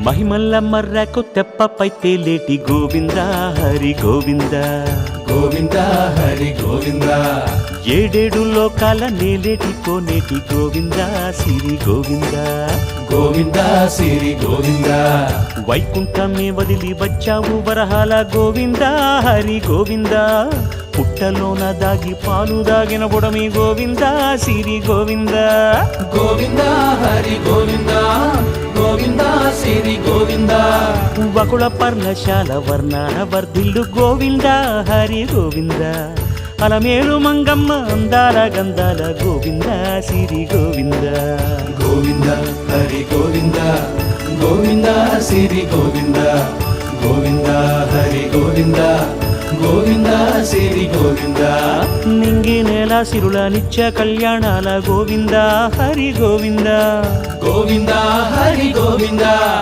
మహిమల్ల మర్రకు తెప్పపై తేలేటి గోవింద హరి గోవింద గోవింద హరి గోవింద ఏడేడు లోకాల నేలేటి కోనేటి గోవింద సిరి గోవింద గోవింద సిరి గోవింద వైకుంఠమే వదిలి వచ్చావు వరహాల గోవింద హరి గోవింద పుట్టలోన దాగి పాలు దాగిన బుడమి గోవింద సిరి గోవింద గోవింద హరి గోవింద గోవింద సిరి గోవింద వకుళ పర్ణశాల వర్ణాన వర్ధిల్లు గోవింద హరి గోవింద అలమేలు మంగమ్మ అందాల గంధాల గోవింద సిరి గోవింద గోవింద హరి గోవింద గోవింద సిరి గోవింద గోవింద హరి గోవింద గోవింద సిరి గోవింద నింగి నేల సిరుల నిత్య కళ్యాణాల గోవింద హరి గోవింద గోవింద హరి గోవింద